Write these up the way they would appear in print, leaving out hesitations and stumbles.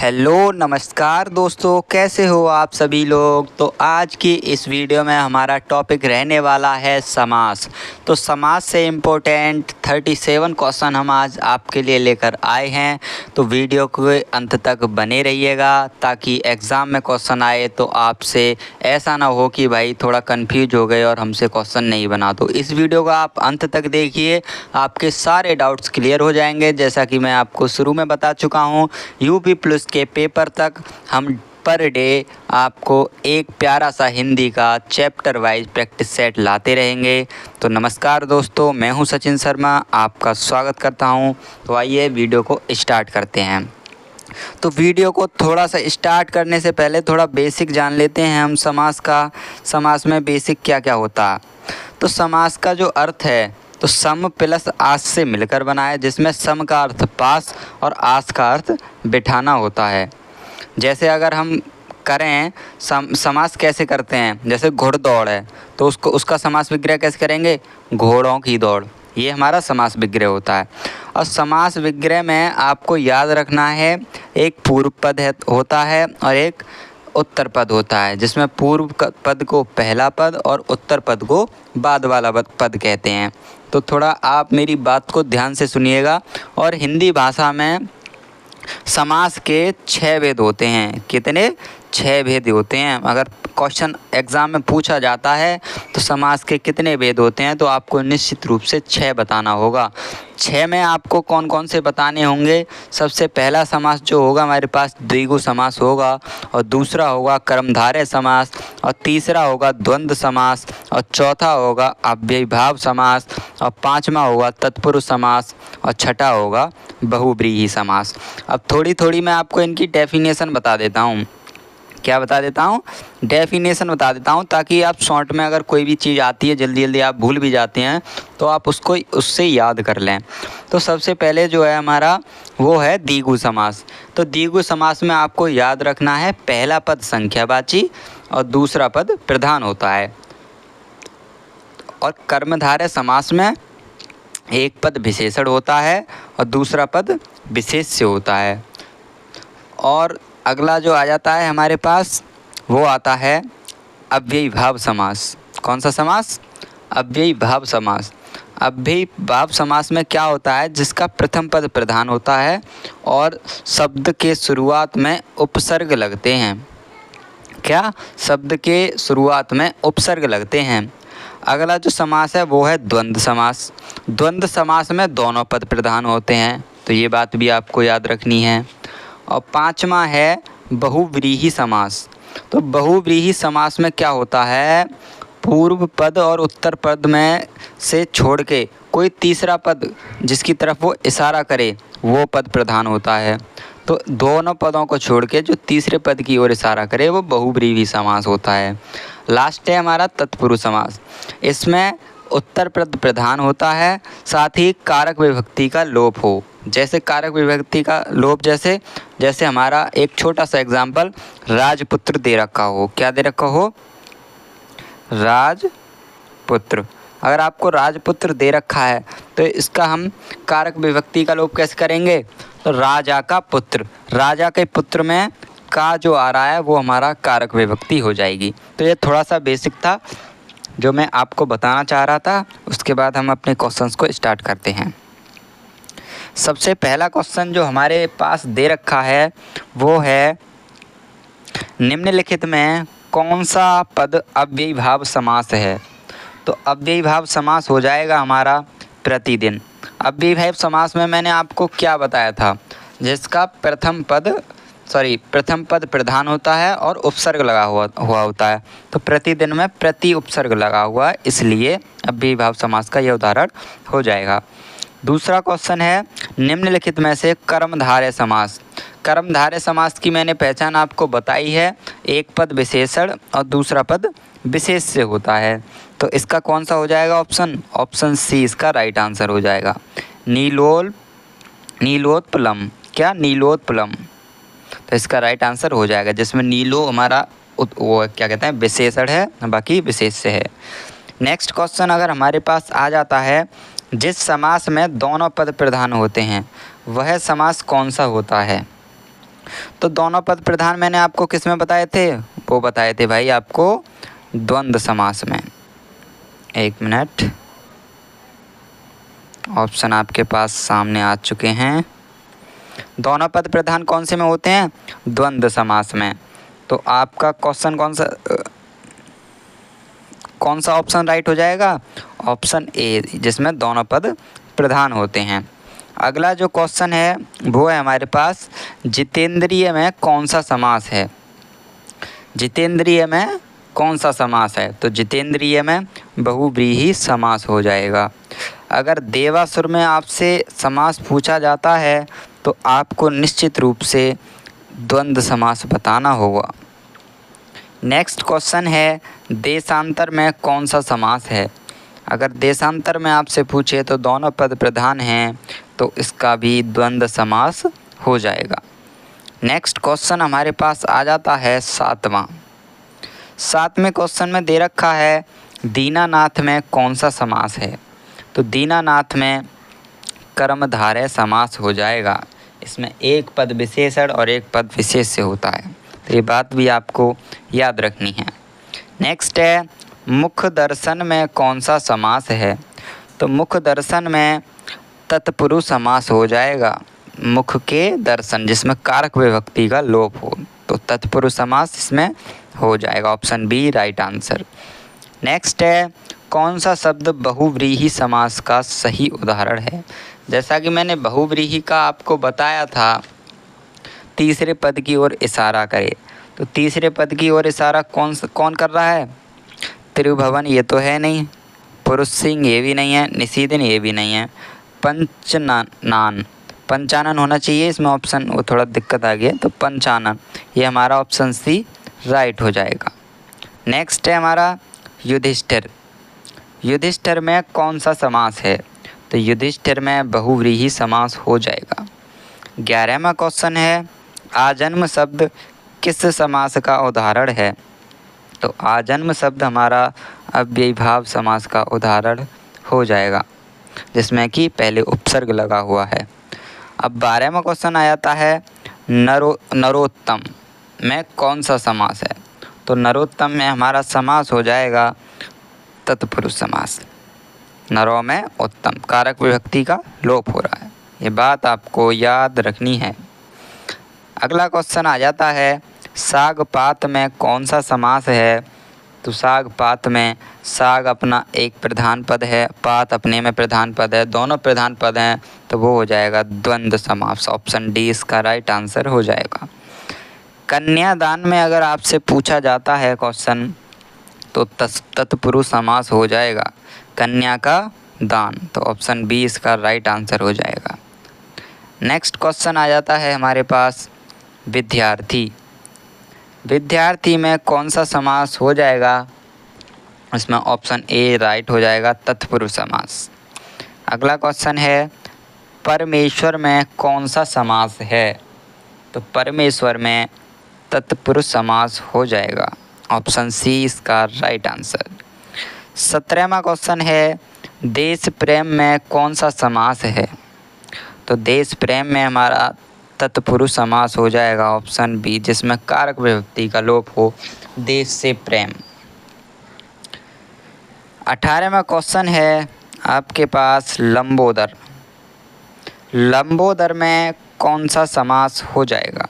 Hello नमस्कार दोस्तों, कैसे हो आप सभी लोग। तो आज की इस वीडियो में हमारा टॉपिक रहने वाला है समास। तो समास से इम्पोर्टेंट 37 क्वेश्चन हम आज आपके लिए लेकर आए हैं। तो वीडियो के अंत तक बने रहिएगा ताकि एग्ज़ाम में क्वेश्चन आए तो आपसे ऐसा ना हो कि भाई थोड़ा कंफ्यूज हो गए और हमसे क्वेश्चन नहीं बना। तो इस वीडियो को आप अंत तक देखिए, आपके सारे डाउट्स क्लियर हो जाएंगे। जैसा कि मैं आपको शुरू में बता चुका हूँ, यूपी प्लस के पेपर तक हम पर डे आपको एक प्यारा सा हिंदी का चैप्टर वाइज प्रैक्टिस सेट लाते रहेंगे। तो नमस्कार दोस्तों, मैं हूं सचिन शर्मा, आपका स्वागत करता हूं। तो आइए वीडियो को स्टार्ट करते हैं। तो वीडियो को थोड़ा सा स्टार्ट करने से पहले थोड़ा बेसिक जान लेते हैं हम समास का। समास में बेसिक क्या क्या होता है। तो समास का जो अर्थ है तो सम प्लस आस से मिलकर बना है, जिसमें सम का अर्थ पास और आस का अर्थ बिठाना होता है। जैसे अगर हम करें समास कैसे करते हैं, जैसे घुड़दौड़ है तो उसका समास विग्रह कैसे करेंगे, घोड़ों की दौड़। ये हमारा समास विग्रह होता है। और समास विग्रह में आपको याद रखना है, एक पूर्व पद होता है और एक उत्तर पद होता है, जिसमें पूर्व पद को पहला पद और उत्तर पद को बाद वाला पद कहते हैं। तो थोड़ा आप मेरी बात को ध्यान से सुनिएगा। और हिंदी भाषा में समास के 6 भेद होते हैं। कितने? 6 भेद होते हैं। अगर क्वेश्चन एग्ज़ाम में पूछा जाता है तो समास के कितने भेद होते हैं, तो आपको निश्चित रूप से 6 बताना होगा। 6 में आपको कौन कौन से बताने होंगे। सबसे पहला समास जो होगा हमारे पास द्विगु समास होगा, और दूसरा होगा कर्मधारय समास, और तीसरा होगा द्वंद्व समास, और चौथा होगा अव्ययीभाव समास, और पांचवा होगा तत्पुरुष समास, और छठा होगा बहुव्रीहि समास। अब थोड़ी थोड़ी मैं आपको इनकी डेफिनेशन बता देता हूँ। क्या बता देता हूँ? डेफिनेशन बता देता हूँ, ताकि आप शॉर्ट में अगर कोई भी चीज़ आती है जल्दी जल्दी आप भूल भी जाते हैं तो आप उससे याद कर लें। तो सबसे पहले जो है हमारा वो है द्विगु समास। तो द्विगु समास में आपको याद रखना है, पहला पद संख्यावाची और दूसरा पद प्रधान होता है। और कर्मधारय समास में एक पद विशेषण होता है और दूसरा पद विशेष्य होता है। और अगला जो आ जाता है हमारे पास वो आता है अव्ययीभाव समास। कौन सा समास? अव्ययीभाव समास। अव्ययीभाव समास में क्या होता है, जिसका प्रथम पद प्रधान होता है और शब्द के शुरुआत में उपसर्ग लगते हैं। क्या? शब्द के शुरुआत में उपसर्ग लगते हैं। अगला जो समास है वो है द्वंद्व समास। द्वंद्व समास में दोनों पद प्रधान होते हैं, तो ये बात भी आपको याद रखनी है। और पांचवा है बहुव्रीहि समास। तो बहुव्रीहि समास में क्या होता है, पूर्व पद और उत्तर पद में से छोड़ के कोई तीसरा पद जिसकी तरफ वो इशारा करे वो पद प्रधान होता है। तो दोनों पदों को छोड़ के जो तीसरे पद की ओर इशारा करे वो बहुव्रीहि समास होता है। लास्ट है हमारा तत्पुरुष समास। इसमें उत्तर पद प्रधान होता है, साथ ही कारक विभक्ति का लोप हो। जैसे कारक विभक्ति का लोप, जैसे हमारा एक छोटा सा एग्जाम्पल, राजपुत्र दे रखा हो। क्या दे रखा हो? राजपुत्र। अगर आपको राजपुत्र दे रखा है तो इसका हम कारक विभक्ति का लोप कैसे करेंगे, तो राजा का पुत्र। राजा के पुत्र में का जो आ रहा है वो हमारा कारक विभक्ति हो जाएगी। तो ये थोड़ा सा बेसिक था जो मैं आपको बताना चाह रहा था। उसके बाद हम अपने क्वेश्चंस को स्टार्ट करते हैं। सबसे पहला क्वेश्चन जो हमारे पास दे रखा है वो है, निम्नलिखित में कौन सा पद अव्ययीभाव समास है। तो अव्ययीभाव समास हो जाएगा हमारा प्रतिदिन। अव्ययीभाव समास में मैंने आपको क्या बताया था, जिसका प्रथम पद प्रधान होता है और उपसर्ग लगा हुआ होता है। तो प्रतिदिन में प्रति उपसर्ग लगा हुआ है, इसलिए अव्ययीभाव समास का यह उदाहरण हो जाएगा। दूसरा क्वेश्चन है, निम्नलिखित में से कर्मधारय समास। कर्मधारय समास की मैंने पहचान आपको बताई है, एक पद विशेषण और दूसरा पद विशेष्य होता है। तो इसका कौन सा हो जाएगा ऑप्शन सी इसका राइट आंसर हो जाएगा। नीलोत्पलम। क्या? नीलोत्पलम। तो इसका राइट आंसर हो जाएगा, जिसमें नीलो हमारा वो क्या कहते हैं विशेषण है, बाकी विशेष्य है। नेक्स्ट क्वेश्चन अगर हमारे पास आ जाता है, जिस समास में दोनों पद प्रधान होते हैं वह समास कौन सा होता है। तो दोनों पद प्रधान मैंने आपको किस में बताए थे? वो बताए थे भाई आपको द्वंद्व समास में। एक मिनट, ऑप्शन आपके पास सामने आ चुके हैं। दोनों पद प्रधान कौन से में होते हैं? द्वंद्व समास में। तो आपका क्वेश्चन कौन सा ऑप्शन राइट हो जाएगा? ऑप्शन ए, जिसमें दोनों पद प्रधान होते हैं। अगला जो क्वेश्चन है वो है हमारे पास, जितेंद्रिय में कौन सा समास है? जितेंद्रिय में कौन सा समास है? तो जितेंद्रिय में बहुव्रीहि समास हो जाएगा। अगर देवासुर में आपसे समास पूछा जाता है तो आपको निश्चित रूप से द्वंद्व समास बताना होगा। नेक्स्ट क्वेश्चन है, देशांतर में कौन सा समास है? अगर देशांतर में आपसे पूछे तो दोनों पद प्रधान हैं तो इसका भी द्वंद्व समास हो जाएगा। नेक्स्ट क्वेश्चन हमारे पास आ जाता है सातवां क्वेश्चन में दे रखा है, दीनानाथ में कौन सा समास है? तो दीनानाथ में कर्मधारय समास हो जाएगा। इसमें एक पद विशेषण और एक पद विशेष से होता है, तो ये बात भी आपको याद रखनी है। नेक्स्ट है, मुख दर्शन में कौन सा समास है? तो मुख दर्शन में तत्पुरुष समास हो जाएगा। मुख के दर्शन, जिसमें कारक विभक्ति का लोप हो, तो तत्पुरुष समास इसमें हो जाएगा। Option B right answer. Next है, कौन सा शब्द बहुव्रीहि समास का सही उदाहरण है? जैसा कि मैंने बहुव्रीहि का आपको बताया था, तीसरे पद की ओर इशारा करे। तो तीसरे पद की ओर इशारा कौन कर रहा है? त्रिभुवन ये तो है नहीं, पुरुष सिंह ये भी नहीं है, निशीदिन ये भी नहीं है, पंचानन होना चाहिए इसमें ऑप्शन, वो थोड़ा दिक्कत आ गया, तो पंचानन, ये हमारा ऑप्शन सी राइट हो जाएगा। नेक्स्ट है हमारा युधिष्ठिर में कौन सा समास है? तो युधिष्ठिर में बहुव्रीहि समास हो जाएगा। 11वां क्वेश्चन है, आजन्म शब्द किस समास का उदाहरण है? तो आजन्म शब्द हमारा अव्ययीभाव समास का उदाहरण हो जाएगा, जिसमें कि पहले उपसर्ग लगा हुआ है। अब 12वां क्वेश्चन आ जाता है, नरोत्तम में कौन सा समास है? तो नरोत्तम में हमारा समास हो जाएगा तत्पुरुष समास। नरो में उत्तम, कारक विभक्ति का लोप हो रहा है, ये बात आपको याद रखनी है। अगला क्वेश्चन आ जाता है, साग पात में कौन सा समास है? तो साग पात में साग अपना एक प्रधान पद है, पात अपने में प्रधान पद है, दोनों प्रधान पद हैं, तो वो हो जाएगा द्वंद्व समास। ऑप्शन डी इसका राइट आंसर हो जाएगा। कन्यादान में अगर आपसे पूछा जाता है क्वेश्चन तो तत्पुरुष समास हो जाएगा, कन्या का दान, तो ऑप्शन बी इसका राइट आंसर हो जाएगा। नेक्स्ट क्वेश्चन आ जाता है हमारे पास, विद्यार्थी में कौन सा समास हो जाएगा? इसमें ऑप्शन ए राइट हो जाएगा, तत्पुरुष समास। अगला क्वेश्चन है, परमेश्वर में कौन सा समास है? तो परमेश्वर में तत्पुरुष समास हो जाएगा, ऑप्शन सी इसका राइट आंसर। 17वां क्वेश्चन है, देश प्रेम में कौन सा समास है? तो देश प्रेम में हमारा तत्पुरुष समास हो जाएगा, ऑप्शन बी, जिसमें कारक विभक्ति का लोप हो, देश से प्रेम। 18वां क्वेश्चन है आपके पास, लंबोदर में कौन सा समास हो जाएगा?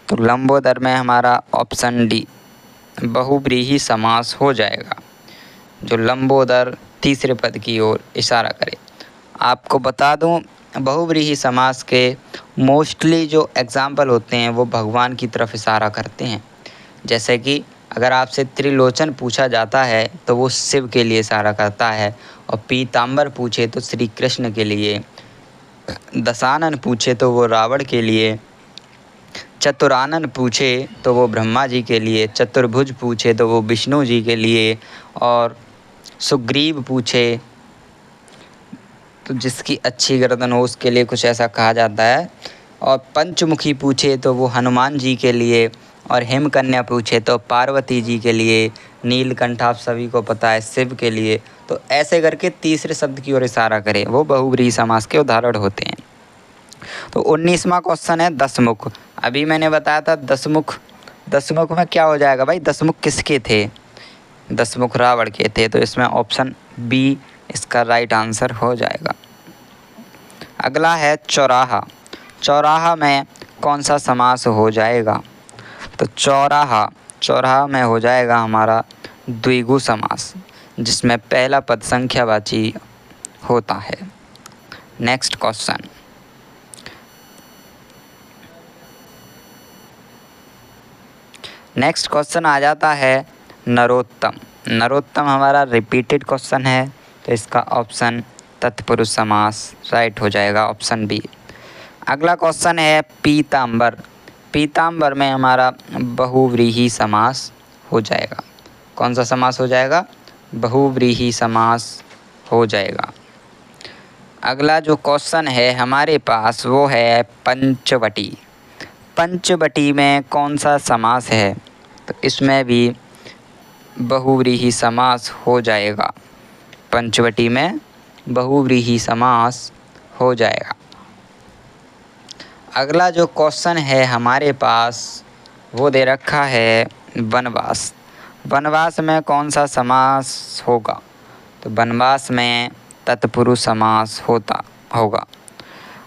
तो लंबोदर में हमारा ऑप्शन डी बहुव्रीहि समास हो जाएगा, जो लंबोदर तीसरे पद की ओर इशारा करे। आपको बता दूं, बहुव्रीहि समास के मोस्टली जो एग्जाम्पल होते हैं वो भगवान की तरफ इशारा करते हैं। जैसे कि अगर आपसे त्रिलोचन पूछा जाता है तो वो शिव के लिए इशारा करता है, और पीताम्बर पूछे तो श्री कृष्ण के लिए, दशानन पूछे तो वो रावण के लिए, चतुरानन पूछे तो वो ब्रह्मा जी के लिए, चतुर्भुज पूछे तो वो विष्णु जी के लिए, और सुग्रीव पूछे तो जिसकी अच्छी गर्दन हो उसके लिए कुछ ऐसा कहा जाता है, और पंचमुखी पूछे तो वो हनुमान जी के लिए, और हिमकन्या पूछे तो पार्वती जी के लिए, नीलकंठ आप सभी को पता है शिव के लिए। तो ऐसे करके तीसरे शब्द की ओर इशारा करें, वो बहुव्रीहि समास के उदाहरण होते हैं। तो 19वां क्वेश्चन है, दसमुख। अभी मैंने बताया था दसमुख, दसमुख में क्या हो जाएगा भाई, दसमुख किसके थे, दसमुख रावण के थे, तो इसमें ऑप्शन बी इसका राइट आंसर हो जाएगा। अगला है चौराहा, चौराहा में कौन सा समास हो जाएगा, तो चौराहा, चौराहा में हो जाएगा हमारा द्विगु समास, जिसमें पहला पद संख्यावाची होता है। नेक्स्ट क्वेश्चन, नेक्स्ट क्वेश्चन आ जाता है नरोत्तम। नरोत्तम हमारा रिपीटेड क्वेश्चन है, तो इसका ऑप्शन तत्पुरुष समास राइट हो जाएगा, ऑप्शन बी। अगला क्वेश्चन है पीताम्बर। पीताम्बर में हमारा बहुव्रीहि समास हो जाएगा। कौन सा समास हो जाएगा, बहुव्रीहि समास हो जाएगा। अगला जो क्वेश्चन है हमारे पास वो है पंचवटी। पंचवटी में कौन सा समास है, तो इसमें भी बहुव्रीहि समास हो जाएगा। पंचवटी में बहुव्रीहि समास हो जाएगा। अगला जो क्वेश्चन है हमारे पास वो दे रखा है वनवास। वनवास में कौन सा समास होगा, तो वनवास में तत्पुरुष समास होगा।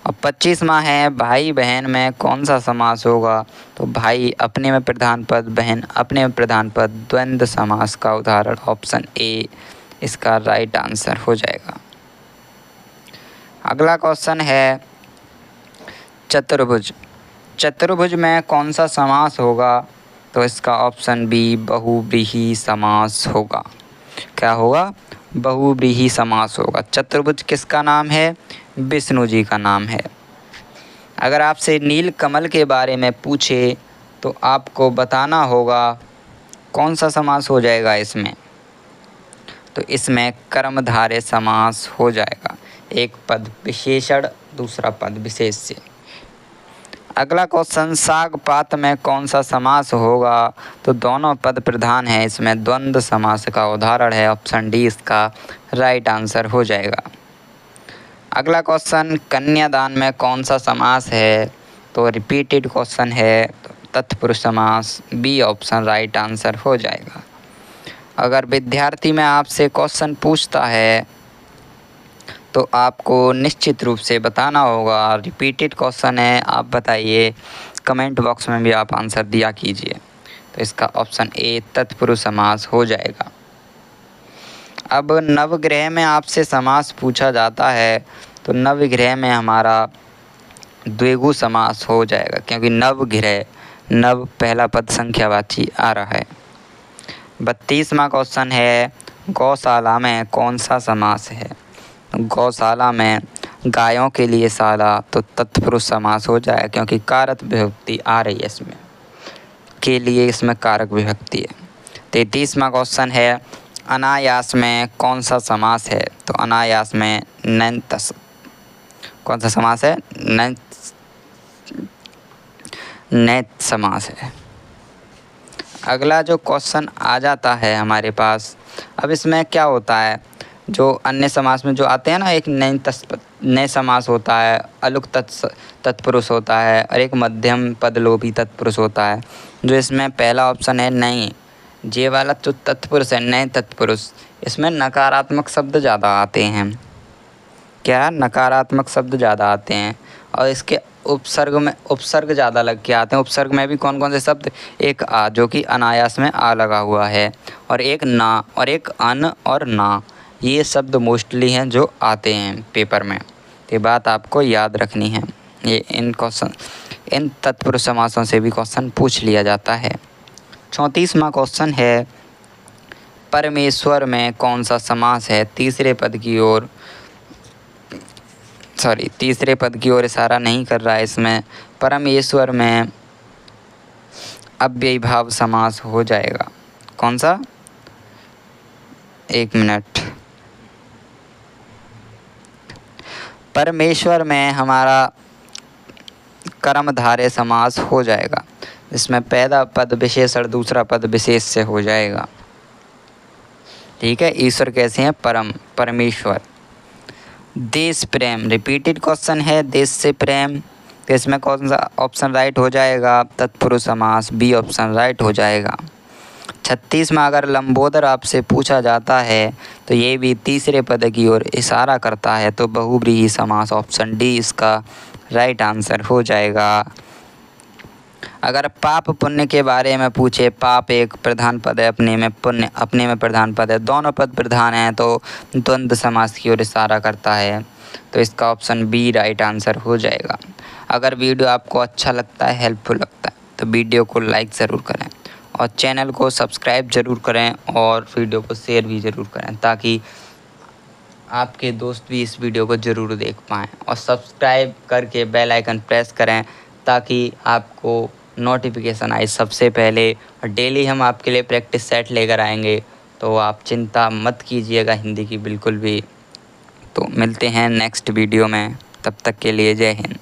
और 25वां है भाई बहन में कौन सा समास होगा, तो भाई अपने में प्रधान पद, बहन अपने में प्रधान पद, द्वंद्व समास का उदाहरण ऑप्शन ए इसका राइट आंसर हो जाएगा। अगला क्वेश्चन है चतुर्भुज। चतुर्भुज में कौन सा समास होगा, तो इसका ऑप्शन बी बहुव्रीहि समास होगा। क्या होगा, बहुव्रीहि समास होगा। चतुर्भुज किसका नाम है, विष्णु जी का नाम है। अगर आपसे नील कमल के बारे में पूछे तो आपको बताना होगा कौन सा समास हो जाएगा इसमें, तो इसमें कर्मधारय समास हो जाएगा। एक पद विशेषण, दूसरा पद विशेष्य। अगला क्वेश्चन साग पात में कौन सा समास होगा, तो दोनों पद प्रधान है, इसमें द्वंद्व समास का उदाहरण है, ऑप्शन डी इसका राइट आंसर हो जाएगा। अगला क्वेश्चन कन्यादान में कौन सा समास है, तो रिपीटेड क्वेश्चन है, तो तत्पुरुष समास बी ऑप्शन राइट आंसर हो जाएगा। अगर विद्यार्थी में आपसे क्वेश्चन पूछता है तो आपको निश्चित रूप से बताना होगा, रिपीटेड क्वेश्चन है, आप बताइए, कमेंट बॉक्स में भी आप आंसर दिया कीजिए। तो इसका ऑप्शन ए तत्पुरुष समास हो जाएगा। अब नवग्रह में आपसे समास पूछा जाता है, तो नवग्रह में हमारा द्विगु समास हो जाएगा, क्योंकि नवग्रह, नव पहला पद संख्यावाची आ रहा है। 32वां क्वेश्चन है गौशाला में कौन सा समास है। गौशाला में गायों के लिए शाला, तो तत्पुरुष समास हो जाए, क्योंकि कारक विभक्ति आ रही है इसमें, के लिए इसमें कारक विभक्ति है। 33वां क्वेश्चन है अनायास में कौन सा समास है, तो अनायास में नैंतस, कौन सा समास है, नैत समास है। अगला जो क्वेश्चन आ जाता है हमारे पास, अब इसमें क्या होता है, जो अन्य समास में जो आते हैं ना, एक नए समास होता है, अलुक तत्पुरुष होता है, और एक मध्यम पदलोभी तत्पुरुष होता है। जो इसमें पहला ऑप्शन है नहीं, जे वाला जो तत्पुरुष है नए तत्पुरुष, इसमें नकारात्मक शब्द ज़्यादा आते हैं। क्या, नकारात्मक शब्द ज़्यादा आते हैं, और इसके उपसर्ग में उपसर्ग ज़्यादा लग के आते हैं। उपसर्ग में भी कौन कौन से शब्द, एक आ जो कि अनायास में आ लगा हुआ है, और एक ना, और एक अन और ना, ये शब्द मोस्टली हैं जो आते हैं पेपर में। ये बात आपको याद रखनी है। ये इन तत्पुरुष समासों से भी क्वेश्चन पूछ लिया जाता है। 34वां क्वेश्चन है परमेश्वर में कौन सा समास है। तीसरे पद की ओर इशारा नहीं कर रहा है इसमें। परमेश्वर में अव्ययीभाव समास हो जाएगा। कौन सा, एक मिनट, परमेश्वर में हमारा कर्मधारय समास हो जाएगा, जिसमें पहला पद विशेषण, दूसरा पद विशेष से हो जाएगा। ठीक है, ईश्वर कैसे हैं, परमेश्वर। देश प्रेम, रिपीटेड क्वेश्चन है, देश से प्रेम, तो इसमें कौन सा ऑप्शन राइट हो जाएगा? तत्पुरुष समास, बी ऑप्शन राइट हो जाएगा। 36 में अगर लंबोदर आपसे पूछा जाता है तो ये भी तीसरे पद की ओर इशारा करता है, तो बहुव्रीहि समास ऑप्शन डी इसका राइट आंसर हो जाएगा। अगर पाप पुण्य के बारे में पूछे, पाप एक प्रधान पद है अपने में, पुण्य अपने में प्रधान पद है, दोनों पद प्रधान हैं तो द्वंद्व समास की ओर इशारा करता है, तो इसका ऑप्शन बी राइट आंसर हो जाएगा। अगर वीडियो आपको अच्छा लगता है, हेल्पफुल लगता है, तो वीडियो को लाइक ज़रूर करें और चैनल को सब्सक्राइब ज़रूर करें और वीडियो को शेयर भी ज़रूर करें, ताकि आपके दोस्त भी इस वीडियो को ज़रूर देख पाएँ। और सब्सक्राइब करके बेल आइकन प्रेस करें ताकि आपको नोटिफिकेशन आए सबसे पहले। और डेली हम आपके लिए प्रैक्टिस सेट लेकर आएंगे, तो आप चिंता मत कीजिएगा हिंदी की बिल्कुल भी। तो मिलते हैं नेक्स्ट वीडियो में, तब तक के लिए जय हिंद।